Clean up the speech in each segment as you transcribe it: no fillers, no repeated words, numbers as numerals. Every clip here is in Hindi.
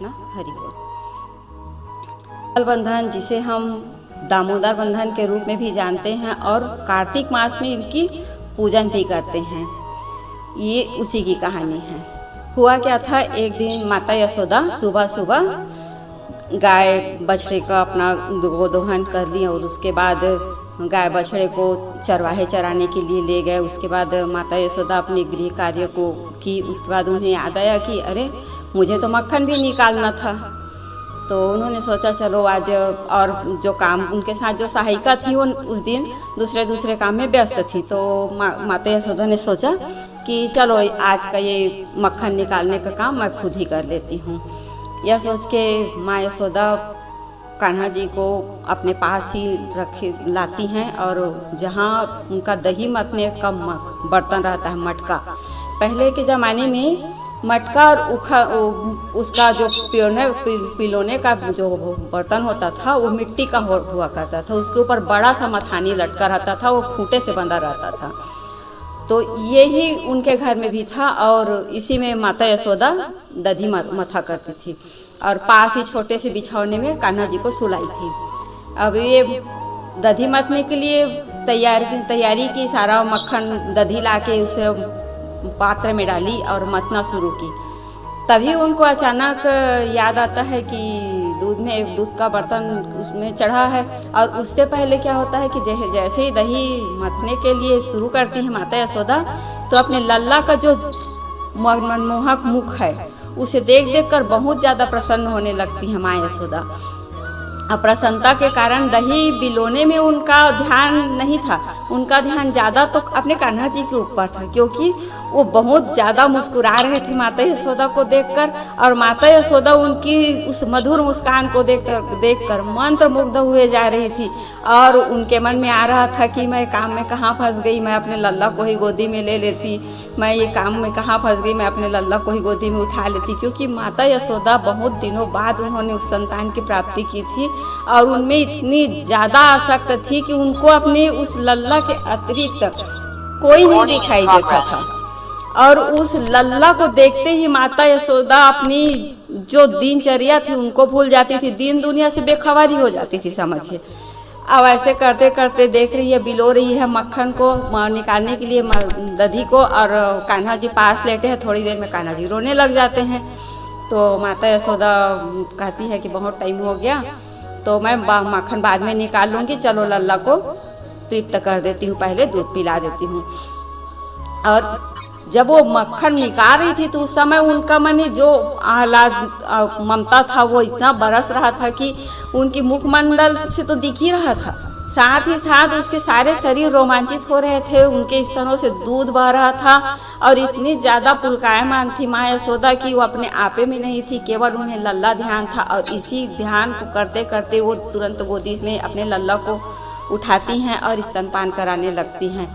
ना। हरि बोल। बंधन जिसे हम दामोदर बंधन के रूप में भी जानते हैं और कार्तिक मास में इनकी पूजन भी करते हैं, ये उसी की कहानी है। हुआ क्या था, एक दिन माता यशोदा सुबह सुबह गाय बछड़े का अपना गोदोहन कर ली और उसके बाद गाय बछड़े को चरवाहे चराने के लिए ले गए। उसके बाद माता यशोदा अपने गृह कार्य को की। उसके बाद उन्हें याद आया कि अरे मुझे तो मक्खन भी निकालना था। तो उन्होंने सोचा चलो आज, और जो काम उनके साथ जो सहायिका थी वो उस दिन दूसरे काम में व्यस्त थी। तो माता यशोदा ने सोचा कि चलो आज का ये मक्खन निकालने का काम मैं खुद ही कर लेती हूँ। यह सोच के माँ यशोदा कान्हा जी को अपने पास ही लाती हैं और जहाँ उनका दही मतने का बर्तन रहता है, मटका। पहले के ज़माने में मटका और उसका जो पिलोने का जो बर्तन होता था वो मिट्टी का हुआ करता था। उसके ऊपर बड़ा सा मथानी लटका रहता था, वो खूंटे से बंधा रहता था। तो ये ही उनके घर में भी था और इसी में माता यशोदा दधी मथा करती थी और पास ही छोटे से बिछौने में कान्हा जी को सुलाई थी। अब ये दधी मतने के लिए तैयारी की, सारा मक्खन दधी लाके उसे पात्र में डाली और मतना शुरू की। तभी उनको अचानक याद आता है कि दूध का बर्तन उसमें चढ़ा है। और उससे पहले क्या होता है कि जैसे ही दही मथने के लिए शुरू करती है माता यशोदा, तो अपने लल्ला का जो मनमोहक मुख है उसे देख कर बहुत ज़्यादा प्रसन्न होने लगती है माँ यशोदा। प्रसन्नता के कारण दही बिलोने में उनका ध्यान नहीं था, उनका ध्यान ज़्यादा तो अपने कान्हा जी के ऊपर था, क्योंकि वो बहुत ज़्यादा मुस्कुरा रहे थे माता यशोदा को देखकर। और माता यशोदा उनकी उस मधुर मुस्कान को देखकर मंत्रमुग्ध हुए जा रही थी। और उनके मन में आ रहा था कि मैं काम में कहाँ फंस गई, मैं अपने लल्ला को ही गोदी में ले लेती, मैं ये काम में कहाँ फंस गई, मैं अपने लल्ला को ही गोदी में उठा लेती। क्योंकि माता यशोदा बहुत दिनों बाद उन्होंने उस संतान की प्राप्ति की थी और उनमें इतनी ज़्यादा आसक्त थी कि उनको अपने उस लल्ला के अतिरिक्त कोई नहीं दिखाई देता था। और उस लल्ला को देखते ही माता यशोदा अपनी जो दिनचर्या थी उनको भूल जाती थी, दीन दुनिया से बेखबरी हो जाती थी, समझिए। अब ऐसे करते करते देख रही है, बिलो रही है मक्खन को निकालने के लिए दधी को, और कान्हा जी पास लेटे हैं। थोड़ी देर में कान्हा जी रोने लग जाते हैं। तो माता यशोदा कहती है कि बहुत टाइम हो गया, तो मैं मक्खन बाद में निकाल लूँगी, चलो लल्ला को तृप्त कर देती हूँ, पहले दूध पिला देती हूँ। और जब वो मक्खन निकाल रही थी तो उस समय उनका मन जो आह्लाद ममता था वो इतना बरस रहा था कि उनकी मुखमंडल से तो दिख ही रहा था, साथ ही साथ उसके सारे शरीर रोमांचित हो रहे थे, उनके स्तनों से दूध बह रहा था। और इतनी ज़्यादा पुलकायमान थी माँ यशोदा की वो अपने आपे में नहीं थी, केवल उन्हें लल्ला ध्यान था। और इसी ध्यान को करते करते वो तुरंत गोदी में अपने लल्ला को उठाती हैं और स्तनपान कराने लगती हैं।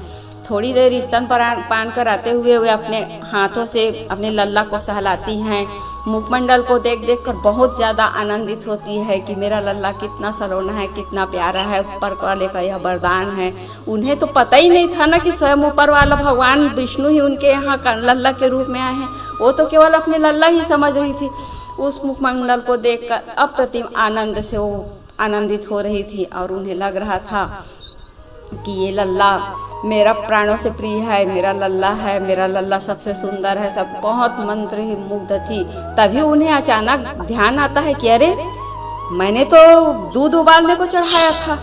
थोड़ी देर स्तनपान कराते हुए वे अपने हाथों से अपने लल्ला को सहलाती हैं। मुखमंडल को देख कर बहुत ज़्यादा आनंदित होती है कि मेरा लल्ला कितना सलोना है, कितना प्यारा है, ऊपर वाले का यह वरदान है। उन्हें तो पता ही नहीं था ना कि स्वयं ऊपर वाला भगवान विष्णु ही उनके यहाँ लल्ला के रूप में आए हैं। वो तो केवल अपने लल्ला ही समझ रही थी। उस मुखमंडल को देखकर अप्रतिम आनंद से वो आनंदित हो रही थी और उन्हें लग रहा था कि ये लल्ला मेरा प्राणों से प्रिय है, मेरा लल्ला है, मेरा लल्ला सबसे सुंदर है। सब बहुत मंत्र ही मुग्ध थी। तभी उन्हें अचानक ध्यान आता है कि अरे मैंने तो दूध उबालने को चढ़ाया था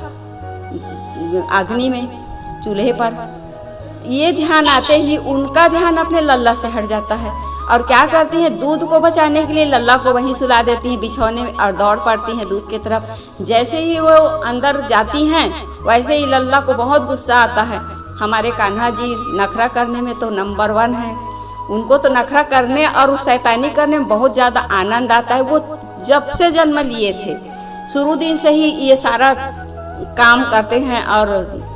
अग्नि में, चूल्हे पर। ये ध्यान आते ही उनका ध्यान अपने लल्ला से हट जाता है और क्या करती हैं, दूध को बचाने के लिए लल्ला को वहीं सुला देती हैं बिछौने में और दौड़ पड़ती हैं दूध की तरफ। जैसे ही वो अंदर जाती हैं वैसे ही लल्ला को बहुत गुस्सा आता है। हमारे कान्हा जी नखरा करने में तो नंबर 1 है, उनको तो नखरा करने और उस शैतानी करने में बहुत ज़्यादा आनंद आता है। वो जब से जन्म लिए थे शुरू दिन से ही ये सारा काम करते हैं और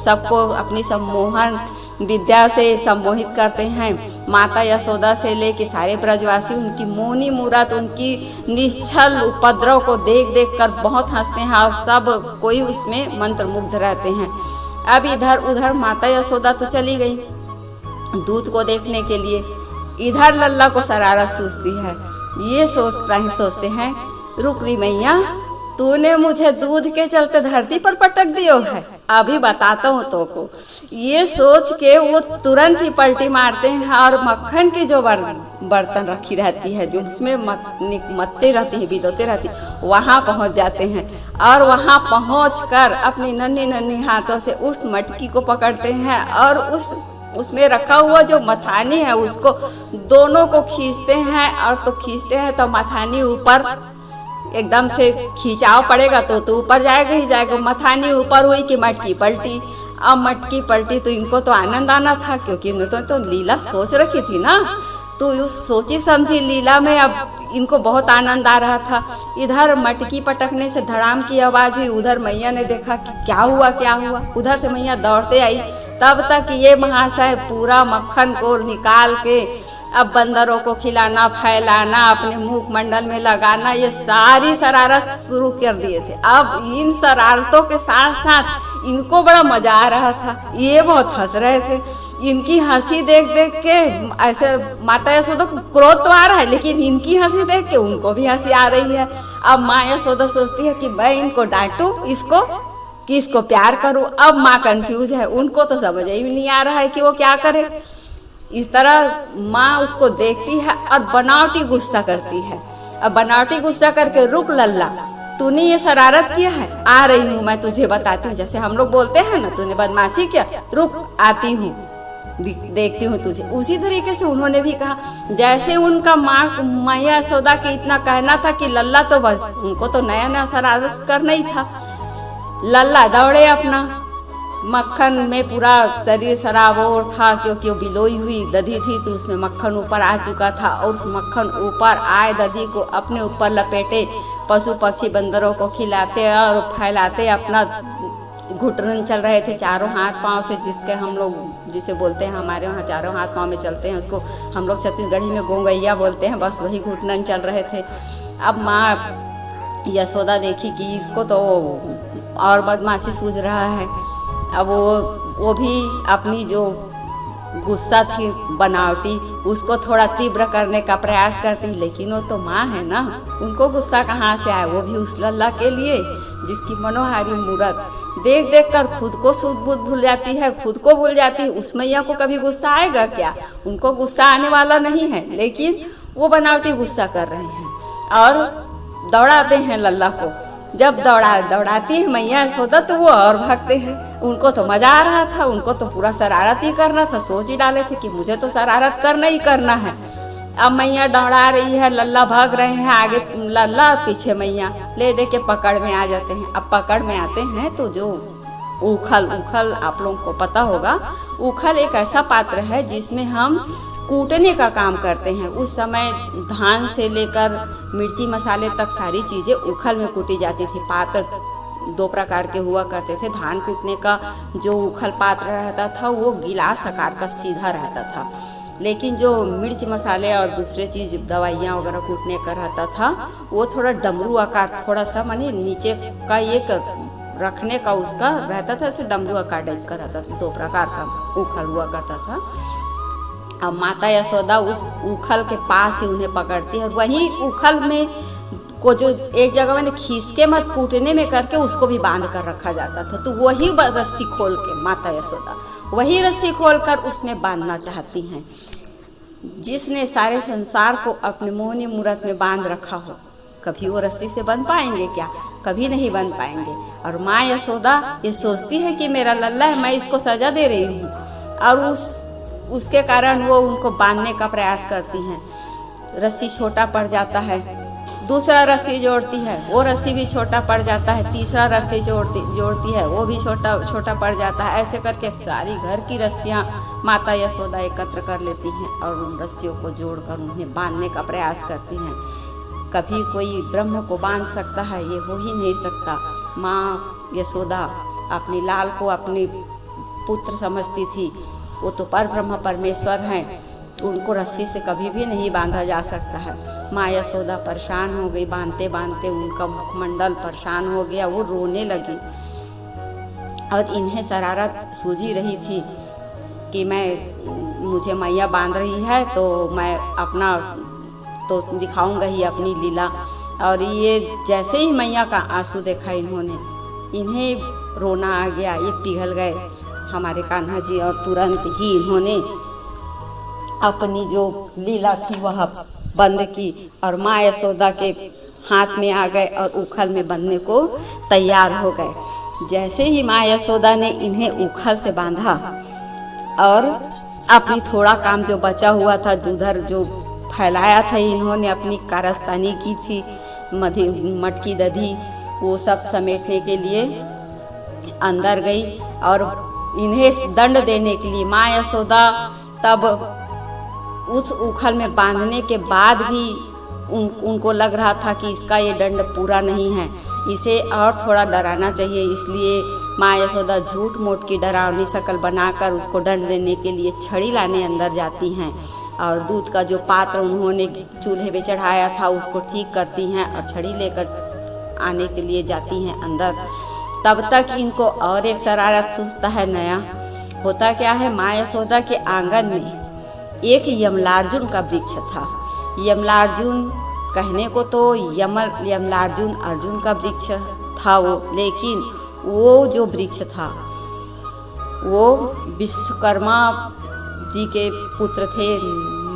सबको अपनी सम्मोहन विद्या से सम्मोहित करते हैं। माता यशोदा से लेके सारे ब्रजवासी उनकी मौनी मूरत, उनकी निश्चल उपद्रव को देख कर बहुत हंसते हैं और सब कोई उसमें मंत्रमुग्ध रहते हैं। अब इधर उधर माता यशोदा तो चली गई दूध को देखने के लिए, इधर लल्ला को शरारत सूझती है ये सोचते हैं, रुक रही मैया, तूने मुझे दूध के चलते धरती पर पटक दियो है, अभी बताता हूँ तो को। ये सोच के वो तुरंत ही पलटी मारते हैं और मक्खन की जो बर्तन रखी रहती है, जो उसमें मत्ते रहती हैं, बिलोते रहती, वहाँ पहुँच जाते हैं और वहाँ पहुँचकर अपनी नन्ही नन्ही हाथों से उस मटकी को पकड़ते हैं और उसमें रखा हुआ जो मथानी है उसको दोनों को खींचते हैं। और तो खींचते हैं तो मथानी ऊपर एकदम से खींचाव पड़ेगा तो ऊपर जाएगा ही जाएगा। मथानी ऊपर हुई कि मटकी पलटी। अब मटकी पलटी तो इनको तो आनंद आना था, क्योंकि उन्होंने तो लीला सोच रखी थी ना, तो उस सोची समझी लीला में अब इनको बहुत आनंद आ रहा था। इधर मटकी पटकने से धड़ाम की आवाज़ हुई, उधर मैया ने देखा कि क्या हुआ क्या हुआ। उधर से मैया दौड़ते आई, तब तक ये महाशय पूरा मक्खन को निकाल के अब बंदरों को खिलाना, फैलाना, अपने मुख मंडल में लगाना, ये सारी शरारत शुरू कर दिए थे। अब इन शरारतों के साथ साथ इनको बड़ा मजा आ रहा था, ये बहुत हंस रहे थे। इनकी हंसी देख देख के ऐसे माता यशोदा को क्रोध तो आ रहा है, लेकिन इनकी हंसी देख के उनको भी हंसी आ रही है। अब माँ यशोदा सोचती है कि मैं इनको डांटूं इसको कि इसको प्यार करूं। अब माँ कंफ्यूज है, उनको तो समझ ही नहीं आ रहा है कि वो क्या करे। इस तरह माँ उसको देखती है और बनावटी गुस्सा करती है। अब बनावटी गुस्सा करके, रुक लल्ला, तूने ये शरारत किया है, आ रही हूँ मैं तुझे बताती हूँ। जैसे हम लोग बोलते हैं ना, तूने बदमाशी किया, रुक आती हूँ, देखती हूँ तुझे। उसी तरीके से उन्होंने भी कहा। जैसे उनका माँ यशोदा के इतना कहना था कि लल्ला तो बस उनको तो नया नया शरारत करना ही था। लल्ला दौड़े अपना, मक्खन में पूरा शरीर सराबोर था, क्योंकि वो बिलोई हुई दधी थी तो उसमें मक्खन ऊपर आ चुका था। और मक्खन ऊपर आए दधी को अपने ऊपर लपेटे पशु पक्षी बंदरों को खिलाते और फैलाते अपना घुटन चल रहे थे चारों हाथ पांव से, जिसके हम लोग जिसे बोलते हैं, हमारे वहाँ चारों हाथ पांव में चलते हैं, उसको हम लोग छत्तीसगढ़ी में गोंगैया बोलते हैं। बस वही घुटन चल रहे थे। अब माँ यशोदा देखी कि इसको तो और बदमाशी सूझ रहा है। अब वो भी अपनी जो गुस्सा थी बनावटी, उसको थोड़ा तीव्र करने का प्रयास करती, लेकिन वो तो माँ है ना, उनको गुस्सा कहाँ से आए। वो भी उस लल्ला के लिए जिसकी मनोहारी मूरत देख देख कर खुद को सूझ बूझ भूल जाती है, खुद को भूल जाती है। उस मैया को कभी गुस्सा आएगा क्या? उनको गुस्सा आने वाला नहीं है, लेकिन वो बनावटी गुस्सा कर रहे हैं और दौड़ाते हैं लल्ला को। जब दौड़ाती है मैया यशोदा तो वो और भागते हैं। उनको तो मजा आ रहा था, उनको तो पूरा शरारत ही करना था। सोच ही डाले थे कि मुझे तो शरारत करना ही करना है। अब मैया दौड़ा रही है, लल्ला भाग रहे हैं, आगे लल्ला पीछे मैया ले दे के पकड़ में आ जाते हैं। अब पकड़ में आते हैं तो जो ऊखल आप लोगों को पता होगा, ऊखल एक ऐसा पात्र है जिसमें हम कूटने का काम करते हैं। उस समय धान से लेकर मिर्ची मसाले तक सारी चीज़ें ऊखल में कूटी जाती थी। पात्र दो प्रकार के हुआ करते थे। धान कूटने का जो ऊखल पात्र रहता था वो गिलास आकार का सीधा रहता था, लेकिन जो मिर्च मसाले और दूसरे चीज़ दवाइयाँ वगैरह कूटने का रहता था वो थोड़ा डमरू आकार, थोड़ा सा माने नीचे का एक रखने का उसका रहता था, ऐसे डमरू आकार टाइप का रहता था। दो प्रकार का ऊखल हुआ करता था। अब माता यशोदा उस ऊखल के पास ही उन्हें पकड़ती है और वहीं ऊखल में को जो एक जगह मैंने खींच के मत कूटने में करके उसको भी बांध कर रखा जाता था। तो वही रस्सी खोल के माता यशोदा वही रस्सी खोल कर उसमें बांधना चाहती हैं। जिसने सारे संसार को अपने मोहनी मूरत में बांध रखा हो, कभी वो रस्सी से बंध पाएंगे क्या? कभी नहीं बंध पाएंगे। और माँ यशोदा ये सोचती है कि मेरा लल्ला है, मैं इसको सजा दे रही हूँ, और उसके कारण वो उनको बांधने का प्रयास करती हैं। रस्सी छोटा पड़ जाता है, दूसरा रस्सी जोड़ती है, वो रस्सी भी छोटा पड़ जाता है, तीसरा रस्सी जोड़ती है, वो भी छोटा पड़ जाता है। ऐसे करके सारी घर की रस्सियाँ माता यशोदा एकत्र कर लेती हैं और उन रस्सियों को जोड़कर उन्हें बांधने का प्रयास करती हैं। कभी कोई ब्रह्म को बांध सकता है, ये हो ही नहीं सकता। माँ यशोदा अपनी लाल को अपनी पुत्र समझती थी, वो तो पर ब्रह्म परमेश्वर हैं, उनको रस्सी से कभी भी नहीं बांधा जा सकता है। माँ यशोदा परेशान हो गई, बांधते बांधते उनका मुखमंडल परेशान हो गया, वो रोने लगी। और इन्हें शरारत सूझी रही थी कि मुझे मैया बांध रही है तो मैं अपना तो दिखाऊंगा ही अपनी लीला। और ये जैसे ही मैया का आंसू देखा इन्होंने, इन्हें रोना आ गया, ये पिघल गए हमारे कान्हा जी। और तुरंत ही इन्होंने अपनी जो लीला थी वह बंद की और माँ यशोदा के हाथ में आ गए और उखल में बंधने को तैयार हो गए। जैसे ही माँ यशोदा ने इन्हें उखल से बांधा और अपनी थोड़ा काम जो बचा हुआ था, उधर जो फैलाया था इन्होंने, अपनी कारस्तानी की थी, मटकी दधी, वो सब समेटने के लिए अंदर गई। और इन्हें दंड देने के लिए माँ यशोदा तब उस उखल में बांधने के बाद भी उनको लग रहा था कि इसका ये दंड पूरा नहीं है, इसे और थोड़ा डराना चाहिए। इसलिए माँ यशोदा झूठ मूठ की डरावनी शक्ल बनाकर उसको दंड देने के लिए छड़ी लाने अंदर जाती हैं। और दूध का जो पात्र उन्होंने चूल्हे पे चढ़ाया था उसको ठीक करती हैं और छड़ी लेकर आने के लिए जाती हैं अंदर। तब तक इनको और एक शरारत सूझता है नया। होता क्या है, माँ यशोदा के आंगन में एक यमलार्जुन का वृक्ष था। यमलार्जुन कहने को तो यमलार्जुन अर्जुन का वृक्ष था वो, लेकिन वो जो वृक्ष था वो विश्वकर्मा जी के पुत्र थे,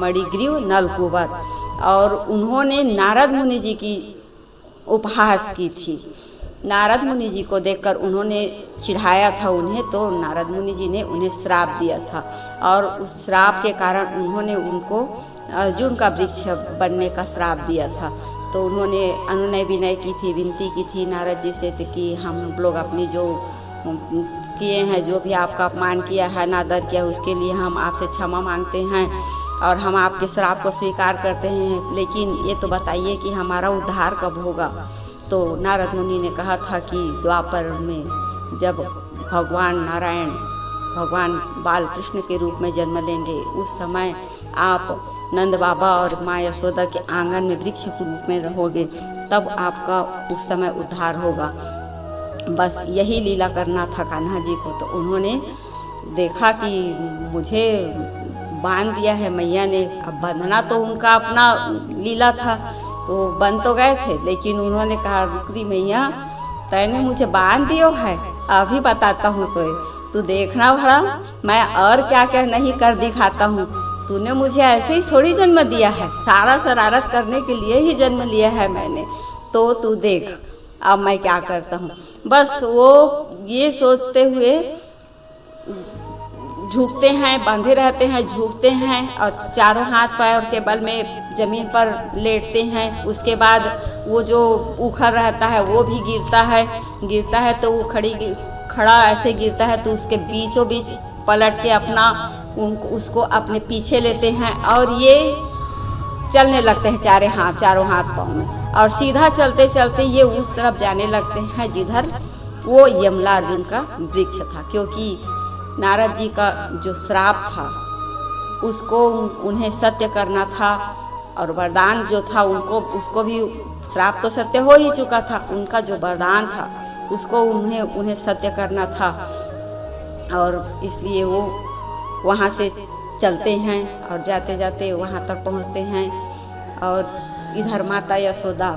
मणिग्रीव नलकूबर, और उन्होंने नारद मुनि जी की उपहास की थी। नारद मुनि जी को देखकर उन्होंने चिढ़ाया था उन्हें, तो नारद मुनि जी ने उन्हें श्राप दिया था और उस श्राप के कारण उन्होंने उनको अर्जुन का वृक्ष बनने का श्राप दिया था। तो उन्होंने अनुनय विनय की थी, विनती की थी नारद जी से कि हम लोग अपनी जो किए हैं, जो भी आपका अपमान किया है, अनादर किया, उसके लिए हम आपसे क्षमा मांगते हैं और हम आपके श्राप को स्वीकार करते हैं, लेकिन ये तो बताइए कि हमारा उद्धार कब होगा। तो नारद मुनि ने कहा था कि द्वापर में जब भगवान नारायण भगवान बाल कृष्ण के रूप में जन्म लेंगे, उस समय आप नंद बाबा और माँ यशोदा के आंगन में वृक्ष के रूप में रहोगे, तब आपका उस समय उद्धार होगा। बस यही लीला करना था कान्हा जी को। तो उन्होंने देखा कि मुझे बांध दिया है मैया ने, अब बंधना तो उनका अपना लीला था, तो बंध तो गए थे, लेकिन उन्होंने कहा रुकरी मैया, तैने मुझे बांध दियो है, अभी बताता हूँ तू देखना भला मैं और क्या क्या नहीं कर दिखाता हूँ। तूने मुझे ऐसे ही थोड़ी जन्म दिया है, सारा शरारत करने के लिए ही जन्म लिया है मैंने, तो तू देख अब मैं क्या करता हूँ। बस वो ये सोचते हुए झुकते हैं, बांधे रहते हैं, झुकते हैं और चारों हाथ पैर के बल में ज़मीन पर लेटते हैं। उसके बाद वो जो उखड़ रहता है वो भी गिरता है तो वो खड़ा ऐसे गिरता है, तो उसके बीचों बीच पलट के उसको अपने पीछे लेते हैं और ये चलने लगते हैं चारों हाथ पाँव में, और सीधा चलते चलते ये उस तरफ जाने लगते हैं जिधर वो यमलार्जुन का वृक्ष था। क्योंकि नारद जी का जो श्राप था उसको उन्हें सत्य करना था, और वरदान जो था उसको भी, श्राप तो सत्य हो ही चुका था, उनका जो वरदान था उसको उन्हें सत्य करना था। और इसलिए वो वहाँ से चलते हैं और जाते जाते वहाँ तक पहुँचते हैं। और इधर माता यशोदा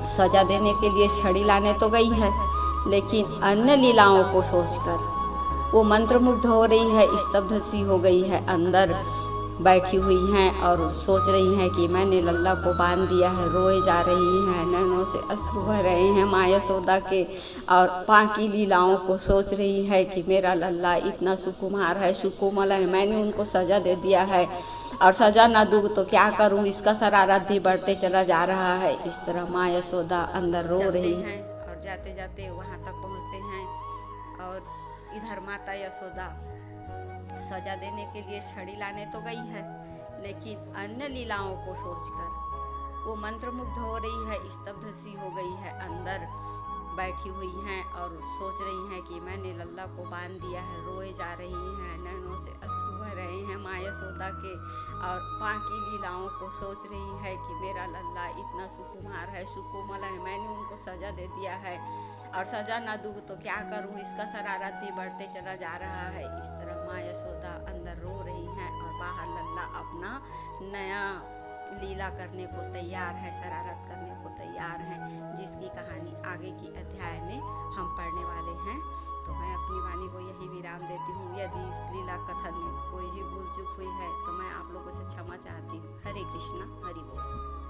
सजा देने के लिए छड़ी लाने तो गई है, लेकिन अन्य लीलाओं को सोचकर वो मंत्रमुग्ध हो रही है, स्तब्ध सी हो गई है, अंदर बैठी हुई हैं और सोच रही हैं कि मैंने लल्ला को बांध दिया है। रोए जा रही हैं, नैनों से अश्रु बह रहे हैं माँ यशोदा के, और बाकी लीलाओं को सोच रही है कि मेरा लल्ला इतना सुकुमार है, सुकोमल है, मैंने उनको सजा दे दिया है और सजा ना दूँ तो क्या करूँ, इसका शरारत भी बढ़ते चला जा रहा है। इस तरह माँ यशोदा अंदर रो रही हैं और जाते जाते वहाँ तक पहुँचते हैं। और इधर माता यशोदा सजा देने के लिए छड़ी लाने तो गई है, लेकिन अन्य लीलाओं को सोचकर वो मंत्रमुग्ध हो रही है, स्तब्ध सी हो गई है, अंदर बैठी हुई हैं और सोच रही हैं कि मैंने लल्ला को बांध दिया है। रोए जा रही हैं, नैनों से अश्रु बह रहे हैं माँ यशोदा के, और बाकी लीलाओं को सोच रही है कि मेरा लल्ला इतना सुकुमार है, सुकोमल है, मैंने उनको सजा दे दिया है और सजा ना दूँ तो क्या करूँ, इसका शरारत भी बढ़ते चला जा रहा है। इस तरह माँ यशोदा अंदर रो रही हैं और बाहर लल्ला अपना नया लीला करने को तैयार है, शरारत करने को तैयार है, जिसकी कहानी आगे की अध्याय में हम पढ़ने वाले हैं। तो मैं अपनी वाणी को यही विराम देती हूँ। यदि इस लीला कथन में कोई भी भूल चूक हुई है तो मैं आप लोगों से क्षमा चाहती हूँ। हरे कृष्णा, हरि बोल।